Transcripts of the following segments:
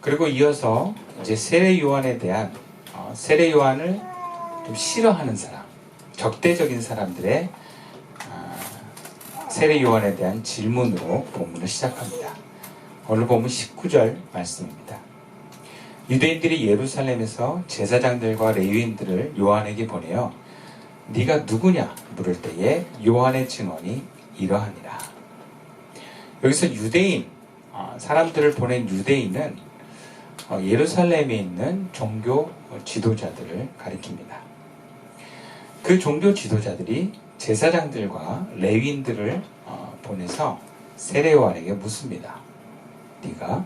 그리고 이어서 이제 세례 요한에 대한 세례 요한을 좀 싫어하는 사람, 적대적인 사람들의 세례 요한에 대한 질문으로 본문을 시작합니다. 오늘 본문 19절 말씀입니다. 유대인들이 예루살렘에서 제사장들과 레위인들을 요한에게 보내어 네가 누구냐 물을 때에 요한의 증언이 이러하니라. 여기서 유대인, 사람들을 보낸 유대인은 예루살렘에 있는 종교 지도자들을 가리킵니다. 그 종교 지도자들이 제사장들과 레위인들을 보내서 세례 요한에게 묻습니다. 네가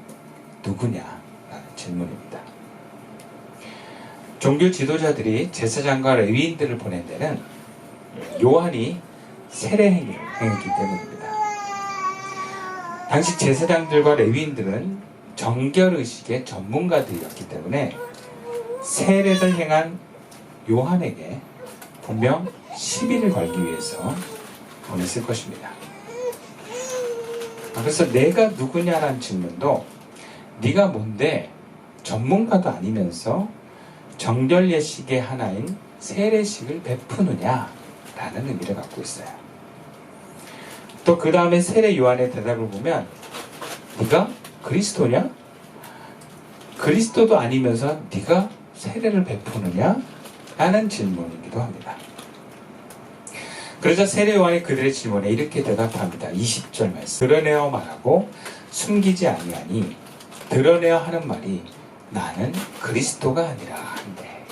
누구냐? 라는 질문입니다. 종교 지도자들이 제사장과 레위인들을 보낸 데는 요한이 세례 행위를 행했기 때문입니다. 당시 제사장들과 레위인들은 정결의식의 전문가들이었기 때문에 세례를 행한 요한에게 분명 시비를 걸기 위해서 보냈을 것입니다. 그래서 내가 누구냐라는 질문도 네가 뭔데 전문가도 아니면서 정결예식의 하나인 세례식을 베푸느냐라는 의미를 갖고 있어요. 또 그 다음에 세례 요한의 대답을 보면 네가 그리스도냐? 그리스도도 아니면서 네가 세례를 베푸느냐? 라는 질문이기도 합니다. 그러자 세례 요한이 그들의 질문에 이렇게 대답합니다. 20절 말씀. 드러내어 말하고 숨기지 아니하니 드러내어 하는 말이 나는 그리스도가 아니라 한데.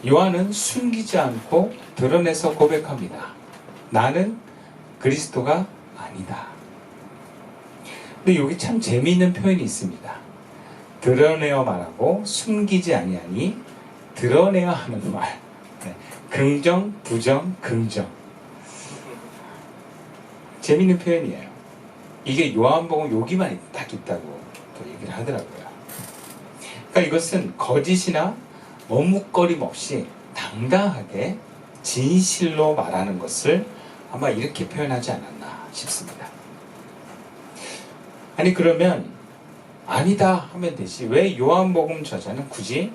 요한은 숨기지 않고 드러내서 고백합니다. 나는 그리스도가 아니다. 근데 여기 참 재미있는 표현이 있습니다. 드러내어 말하고 숨기지 아니하니 드러내어 하는 말. 긍정, 부정, 긍정. 재미있는 표현이에요. 이게 요한복음 여기만 딱 있다고 또 얘기를 하더라고요. 그러니까 이것은 거짓이나 머뭇거림 없이 당당하게 진실로 말하는 것을 아마 이렇게 표현하지 않았나 싶습니다. 아니 그러면 아니다 하면 되지 왜 요한복음 저자는 굳이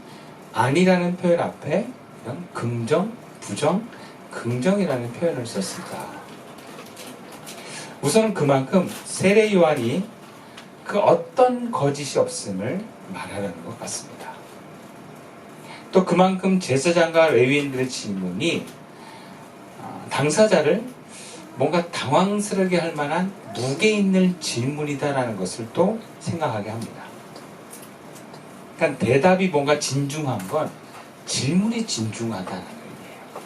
아니라는 표현 앞에 이런 긍정, 부정, 긍정이라는 표현을 썼을까? 우선은 그만큼 세례 요한이 그 어떤 거짓이 없음을 말하려는 것 같습니다. 또 그만큼 제사장과 레위인들의 질문이 당사자를 뭔가 당황스럽게 할 만한 무게 있는 질문이다라는 것을 또 생각하게 합니다. 그러니까 대답이 뭔가 진중한 건 질문이 진중하다는 의미예요.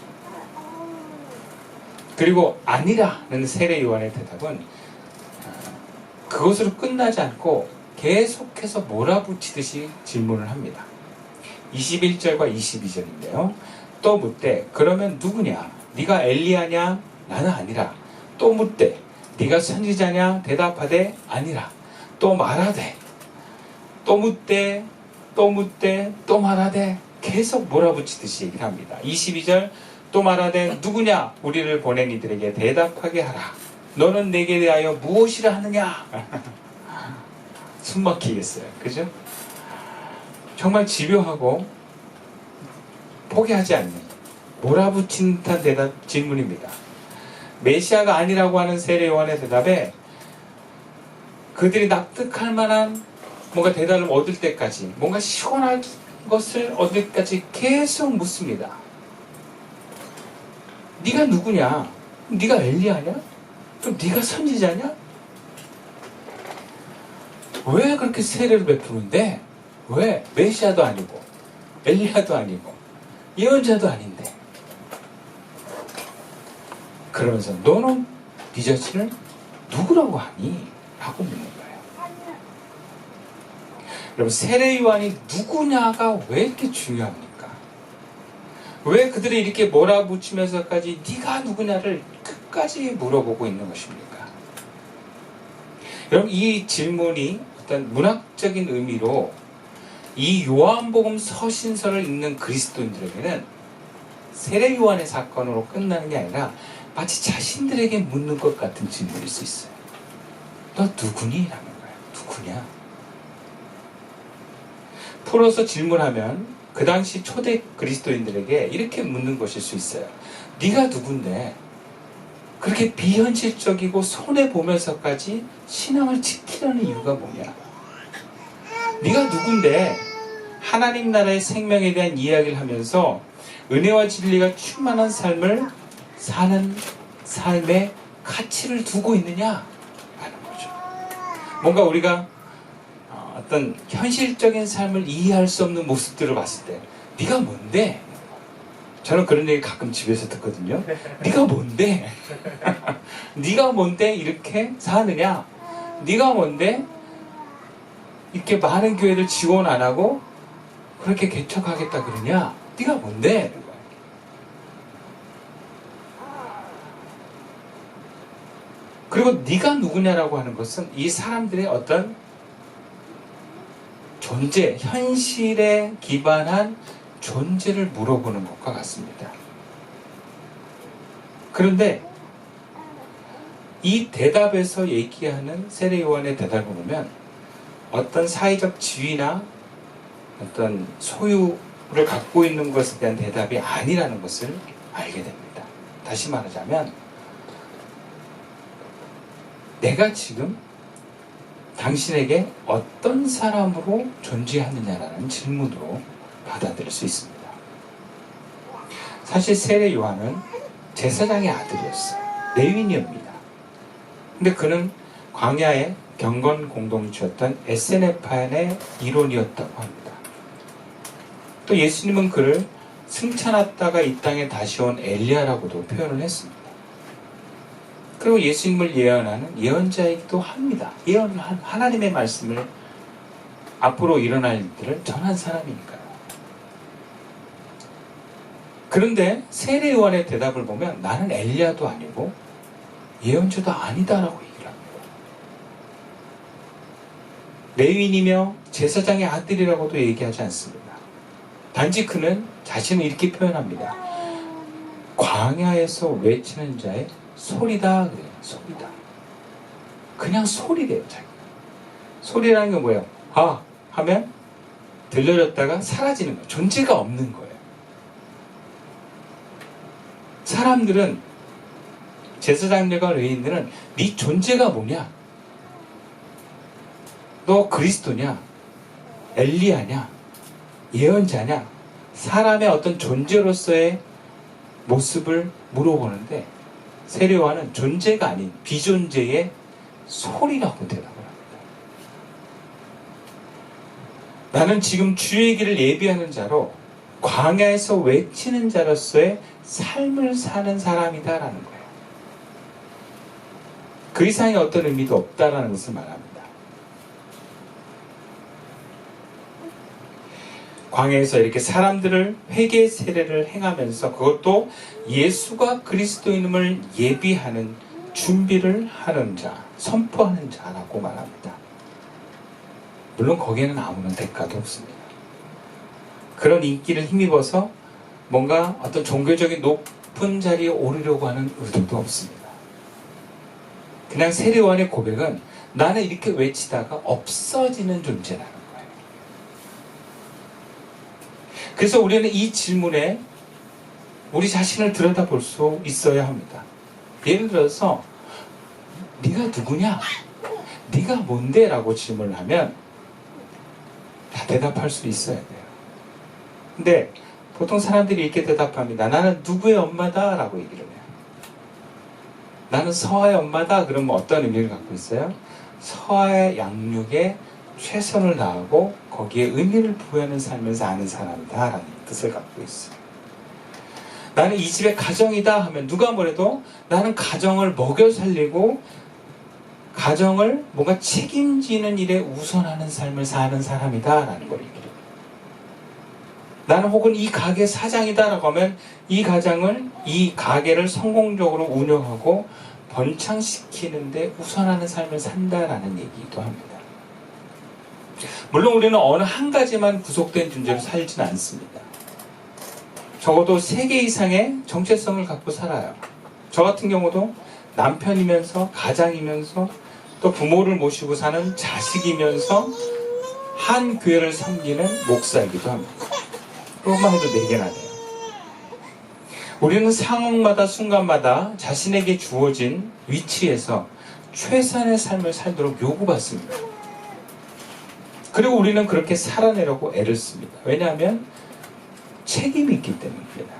그리고 아니라는 세례 요한의 대답은 그것으로 끝나지 않고 계속해서 몰아붙이듯이 질문을 합니다. 21절과 22절인데요. 또 묻되 그러면 누구냐? 네가 엘리야냐? 나는 아니라. 또 묻되 네가 선지자냐? 대답하되 아니라. 또 말하되 또 묻되 또 묻되 또 말하되 계속 몰아붙이듯이 얘기를 합니다. 22절 또 말하되 누구냐? 우리를 보낸 이들에게 대답하게 하라. 너는 내게 대하여 무엇이라 하느냐? 숨 막히겠어요. 그죠? 정말 집요하고 포기하지 않는 몰아붙인 듯한 대답 질문입니다. 메시아가 아니라고 하는 세례 요한의 대답에 그들이 납득할 만한 뭔가 대답을 얻을 때까지 뭔가 시원한 것을 얻을 때까지 계속 묻습니다. 네가 누구냐? 네가 엘리야냐? 그럼 네가 선지자냐? 왜 그렇게 세례를 베푸는데? 왜? 메시아도 아니고 엘리야도 아니고 예언자도 아닌데 그러면서 너는 네 자신을 누구라고 하니? 라고 묻는 거예요. 여러분 세례 요한이 누구냐가 왜 이렇게 중요합니까? 왜 그들이 이렇게 몰아붙이면서까지 네가 누구냐를 끝까지 물어보고 있는 것입니까? 여러분 이 질문이 어떤 문학적인 의미로 이 요한복음 서신서를 읽는 그리스도인들에게는 세례 요한의 사건으로 끝나는 게 아니라 마치 자신들에게 묻는 것 같은 질문일 수 있어요. 너 누구니? 라는 거예요. 누구냐? 풀어서 질문하면 그 당시 초대 그리스도인들에게 이렇게 묻는 것일 수 있어요. 네가 누군데 그렇게 비현실적이고 손해보면서까지 신앙을 지키려는 이유가 뭐냐? 네가 누군데 하나님 나라의 생명에 대한 이야기를 하면서 은혜와 진리가 충만한 삶을 사는 삶의 가치를 두고 있느냐? 라는 거죠. 뭔가 우리가 어떤 현실적인 삶을 이해할 수 없는 모습들을 봤을 때 네가 뭔데? 저는 그런 얘기 가끔 집에서 듣거든요. 네가 뭔데? 네가 뭔데 이렇게 사느냐? 네가 뭔데 이렇게 많은 교회를 지원 안 하고 그렇게 개척하겠다 그러냐? 네가 뭔데? 그리고 네가 누구냐라고 하는 것은 이 사람들의 어떤 존재, 현실에 기반한 존재를 물어보는 것과 같습니다. 그런데 이 대답에서 얘기하는 세례 요한의 대답을 보면 어떤 사회적 지위나 어떤 소유를 갖고 있는 것에 대한 대답이 아니라는 것을 알게 됩니다. 다시 말하자면 내가 지금 당신에게 어떤 사람으로 존재하느냐라는 질문으로 받아들일 수 있습니다. 사실 세례 요한은 제사장의 아들이었어요. 레위니입니다. 근데 그는 광야의 경건 공동체였던 에세네판의 일원이었다고 합니다. 또 예수님은 그를 승천했다가 이 땅에 다시 온 엘리야라고도 표현을 했습니다. 그리고 예수님을 예언하는 예언자이기도 합니다. 하나님의 말씀을 앞으로 일어날 일들을 전한 사람이니까요. 그런데 세례 요한의 대답을 보면 나는 엘리야도 아니고 예언자도 아니다라고 얘기를 합니다. 레위인이며 제사장의 아들이라고도 얘기하지 않습니다. 단지 그는 자신을 이렇게 표현합니다. 광야에서 외치는 자의 소리다 그래요. 소리다. 그냥 소리래요. 자기가. 소리라는 게 뭐예요? 아 하면 들려졌다가 사라지는 거예요. 존재가 없는 거예요. 사람들은 제사장들과 레위인들은 네 존재가 뭐냐? 너 그리스도냐? 엘리야냐? 예언자냐? 사람의 어떤 존재로서의 모습을 물어보는데 세례 요한은 존재가 아닌 비존재의 소리라고 대답을 합니다. 나는 지금 주의 길을 예비하는 자로 광야에서 외치는 자로서의 삶을 사는 사람이다라는 거예요. 그 이상의 어떤 의미도 없다라는 것을 말합니다. 광야에서 이렇게 사람들을 회개 세례를 행하면서 그것도 예수가 그리스도인임을 예비하는 준비를 하는 자, 선포하는 자라고 말합니다. 물론 거기에는 아무런 대가도 없습니다. 그런 인기를 힘입어서 뭔가 어떤 종교적인 높은 자리에 오르려고 하는 의도도 없습니다. 그냥 세례 요한의 고백은 나는 이렇게 외치다가 없어지는 존재라는 거예요. 그래서 우리는 이 질문에 우리 자신을 들여다볼 수 있어야 합니다. 예를 들어서 네가 누구냐? 네가 뭔데? 라고 질문을 하면 다 대답할 수 있어야 돼요. 근데 보통 사람들이 이렇게 대답합니다. 나는 누구의 엄마다? 라고 얘기를 해요. 나는 서아의 엄마다? 그러면 어떤 의미를 갖고 있어요? 서아의 양육에 최선을 다하고 거기에 의미를 부여하는 삶을 사는 사람이다 라는 뜻을 갖고 있어요. 나는 이 집의 가정이다 하면 누가 뭐래도 나는 가정을 먹여 살리고 가정을 뭔가 책임지는 일에 우선하는 삶을 사는 사람이다 라는 걸 얘기해요. 나는 혹은 이 가게 사장이다 라고 하면 이 가게를 성공적으로 운영하고 번창시키는데 우선하는 삶을 산다라는 얘기도 합니다. 물론 우리는 어느 한 가지만 구속된 존재로 살지는 않습니다. 적어도 3개 이상의 정체성을 갖고 살아요. 저 같은 경우도 남편이면서 가장이면서 또 부모를 모시고 사는 자식이면서 한 교회를 섬기는 목사이기도 합니다. 그것만 해도 4개나 돼요. 우리는 상황마다 순간마다 자신에게 주어진 위치에서 최선의 삶을 살도록 요구받습니다. 그리고 우리는 그렇게 살아내려고 애를 씁니다. 왜냐하면 책임이 있기 때문입니다.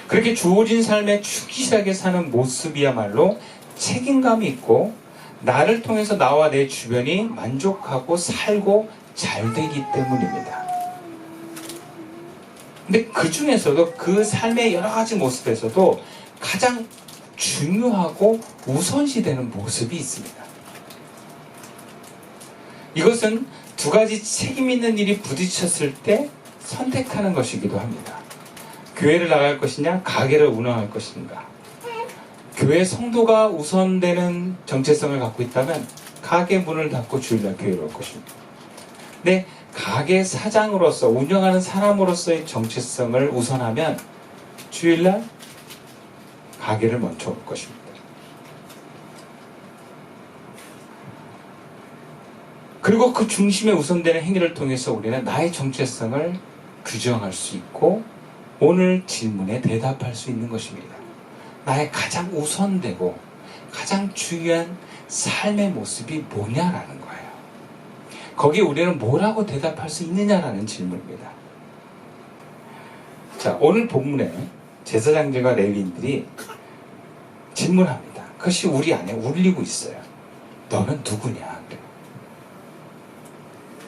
그렇게 주어진 삶에 충실하게 사는 모습이야말로 책임감이 있고 나를 통해서 나와 내 주변이 만족하고 살고 잘 되기 때문입니다. 근데 그 중에서도 그 삶의 여러 가지 모습에서도 가장 중요하고 우선시되는 모습이 있습니다. 이것은 2가지 책임 있는 일이 부딪혔을 때 선택하는 것이기도 합니다. 교회를 나갈 것이냐, 가게를 운영할 것인가. 교회 성도가 우선되는 정체성을 갖고 있다면 가게 문을 닫고 주일날 교회로 올 것입니다. 근데 가게 사장으로서 운영하는 사람으로서의 정체성을 우선하면 주일날 가게를 먼저 올 것입니다. 그리고 그 중심에 우선되는 행위를 통해서 우리는 나의 정체성을 규정할 수 있고 오늘 질문에 대답할 수 있는 것입니다. 나의 가장 우선되고 가장 중요한 삶의 모습이 뭐냐라는 거예요. 거기에 우리는 뭐라고 대답할 수 있느냐라는 질문입니다. 자, 오늘 본문에 제사장들과 레위인들이 질문합니다. 그것이 우리 안에 울리고 있어요. 너는 누구냐?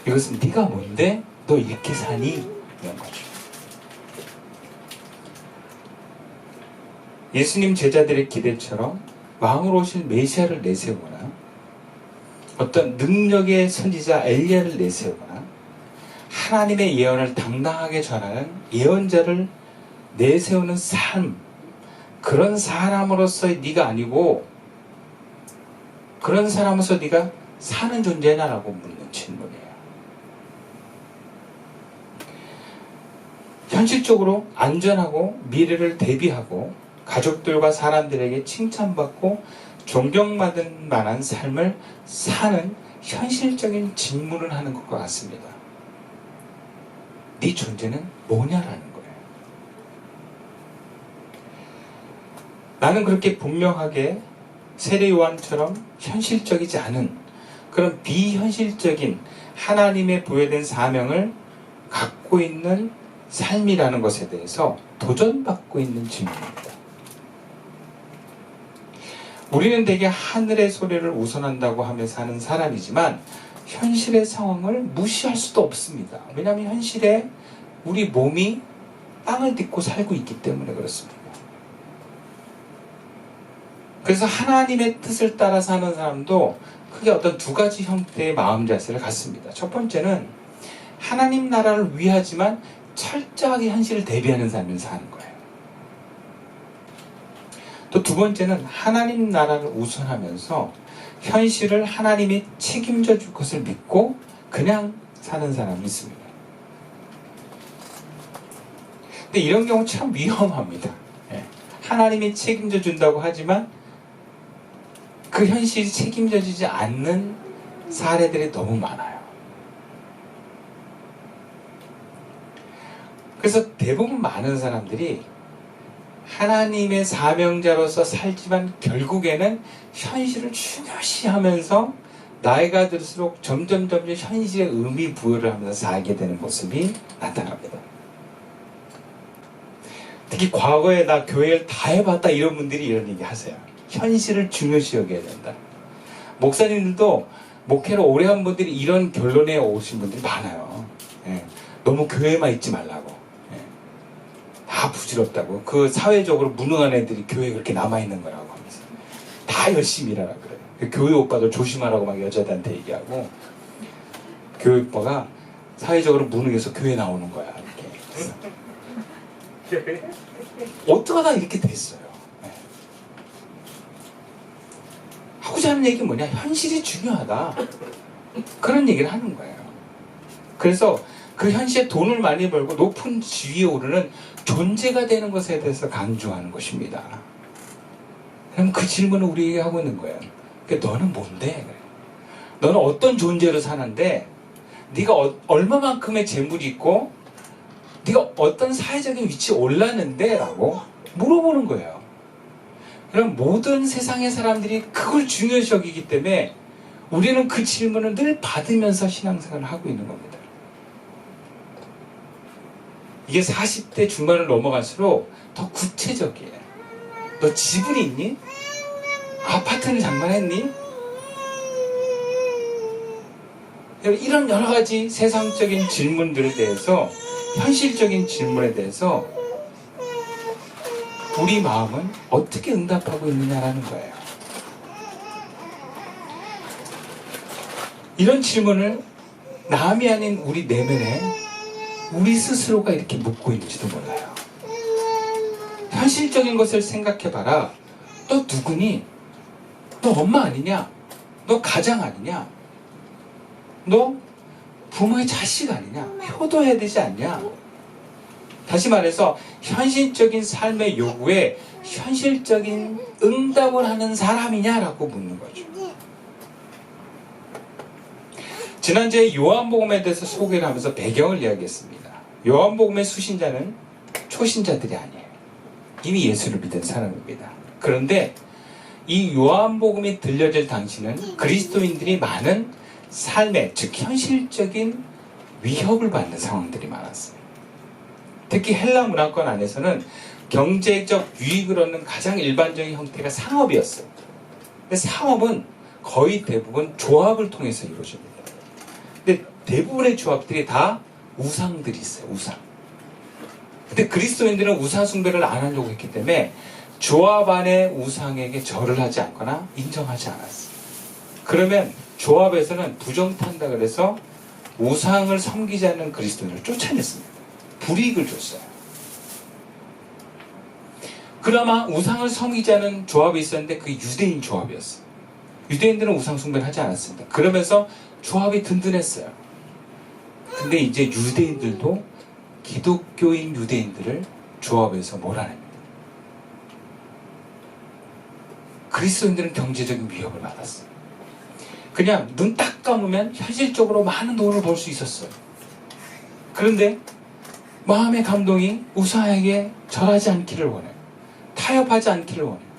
이것은 네가 뭔데 너 이렇게 사니? 이런 거죠. 예수님 제자들의 기대처럼 왕으로 오신 메시아를 내세우거나 어떤 능력의 선지자 엘리야를 내세우거나 하나님의 예언을 당당하게 전하는 예언자를 내세우는 삶, 그런 사람으로서의 네가 아니고 그런 사람으로서 네가 사는 존재냐라고 묻는 질문이에요. 현실적으로 안전하고 미래를 대비하고 가족들과 사람들에게 칭찬받고 존경받을 만한 삶을 사는 현실적인 질문을 하는 것과 같습니다. 네 존재는 뭐냐라는 거예요. 나는 그렇게 분명하게 세례 요한처럼 현실적이지 않은 그런 비현실적인 하나님의 부여된 사명을 갖고 있는 삶이라는 것에 대해서 도전받고 있는 질문입니다. 우리는 대개 하늘의 소리를 우선한다고 하며 사는 사람이지만 현실의 상황을 무시할 수도 없습니다. 왜냐하면 현실에 우리 몸이 땅을 딛고 살고 있기 때문에 그렇습니다. 그래서 하나님의 뜻을 따라 사는 사람도 크게 어떤 2가지 형태의 마음 자세를 갖습니다. 첫 번째는 하나님 나라를 위하지만 철저하게 현실을 대비하는 삶을 사는 거예요. 또 2번째는 하나님 나라를 우선하면서 현실을 하나님이 책임져 줄 것을 믿고 그냥 사는 사람이 있습니다. 근데 이런 경우 참 위험합니다. 하나님이 책임져 준다고 하지만 그 현실이 책임져 주지 않는 사례들이 너무 많아요. 그래서 대부분 많은 사람들이 하나님의 사명자로서 살지만 결국에는 현실을 중요시하면서 나이가 들수록 점점 현실에 의미 부여를 하면서 살게 되는 모습이 나타납니다. 특히 과거에 나 교회를 다 해봤다 이런 분들이 이런 얘기 하세요. 현실을 중요시 여겨야 된다. 목사님들도 목회를 오래 한 분들이 이런 결론에 오신 분들이 많아요. 너무 교회만 있지 말라고. 다 부질없다고. 그 사회적으로 무능한 애들이 교회에 그렇게 남아있는 거라고 하면서 다 열심히 일하라 그래요. 교회 오빠도 조심하라고 막 여자들한테 얘기하고 교회 오빠가 사회적으로 무능해서 교회 나오는 거야 이렇게. 어떡하다 이렇게 됐어요. 하고자 하는 얘기는 뭐냐, 현실이 중요하다 그런 얘기를 하는 거예요. 그래서 그 현실에 돈을 많이 벌고 높은 지위에 오르는 존재가 되는 것에 대해서 강조하는 것입니다. 그럼 그 질문을 우리에게 하고 있는 거예요. 그러니까 너는 뭔데? 너는 어떤 존재로 사는데 네가 얼마만큼의 재물이 있고 네가 어떤 사회적인 위치에 올랐는데? 라고 물어보는 거예요. 그럼 모든 세상의 사람들이 그걸 중요시 여기기 때문에 우리는 그 질문을 늘 받으면서 신앙생활을 하고 있는 겁니다. 이게 40대 중반을 넘어갈수록 더 구체적이에요. 너 지분이 있니? 아파트는 장만했니? 이런 여러 가지 세상적인 질문들에 대해서, 현실적인 질문에 대해서 우리 마음은 어떻게 응답하고 있느냐라는 거예요. 이런 질문을 남이 아닌 우리 내면에 우리 스스로가 이렇게 묻고 있는지도 몰라요. 현실적인 것을 생각해봐라. 너 누구니? 너 엄마 아니냐? 너 가장 아니냐? 너 부모의 자식 아니냐? 효도해야 되지 않냐? 다시 말해서 현실적인 삶의 요구에 현실적인 응답을 하는 사람이냐라고 묻는 거죠. 지난주에 요한복음에 대해서 소개를 하면서 배경을 이야기했습니다. 요한복음의 수신자는 초신자들이 아니에요. 이미 예수를 믿은 사람입니다. 그런데 이 요한복음이 들려질 당시는 그리스도인들이 많은 삶의, 즉 현실적인 위협을 받는 상황들이 많았어요. 특히 헬라 문화권 안에서는 경제적 유익을 얻는 가장 일반적인 형태가 상업이었어요. 근데 상업은 거의 대부분 조합을 통해서 이루어집니다. 근데 대부분의 조합들이 다 우상들이 있어요. 우상. 근데 그리스도인들은 우상 숭배를 안 하려고 했기 때문에 조합 안의 우상에게 절을 하지 않거나 인정하지 않았어요. 그러면 조합에서는 부정탄다 그래서 우상을 섬기지 않는 그리스도인을 쫓아냈습니다. 불이익을 줬어요. 그나마 우상을 섬기지 않은 조합이 있었는데 그게 유대인 조합이었어요. 유대인들은 우상 숭배를 하지 않았습니다. 그러면서 조합이 든든했어요. 근데 이제 유대인들도 기독교인 유대인들을 조합에서 몰아냅니다. 그리스도인들은 경제적인 위협을 받았어요. 그냥 눈 딱 감으면 현실적으로 많은 돈을 벌 수 있었어요. 그런데 마음의 감동이 우상에게 절하지 않기를 원해요. 타협하지 않기를 원해요.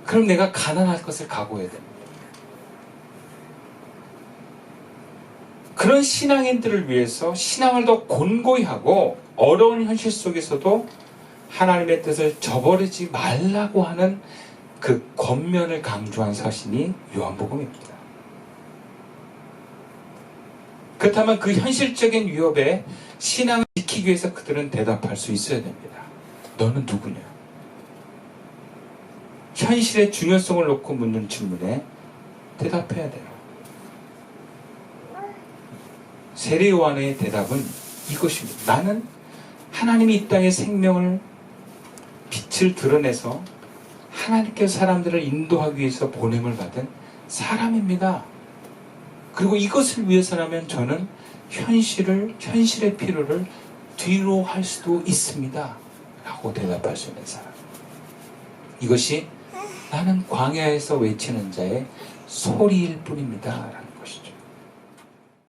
그럼 내가 가난할 것을 각오해야 됩니다. 그런 신앙인들을 위해서 신앙을 더 곤고히 하고 어려운 현실 속에서도 하나님의 뜻을 저버리지 말라고 하는 그 권면을 강조한 서신이 요한복음입니다. 그렇다면 그 현실적인 위협에 신앙을 지키기 위해서 그들은 대답할 수 있어야 됩니다. 너는 누구냐? 현실의 중요성을 놓고 묻는 질문에 대답해야 돼요. 세례 요한의 대답은 이것입니다. 나는 하나님이 이 땅에 생명을 빛을 드러내서 하나님께서 사람들을 인도하기 위해서 보냄을 받은 사람입니다. 그리고 이것을 위해서라면 저는 현실의 필요를 뒤로 할 수도 있습니다. 라고 대답할 수 있는 사람. 이것이 나는 광야에서 외치는 자의 소리일 뿐입니다.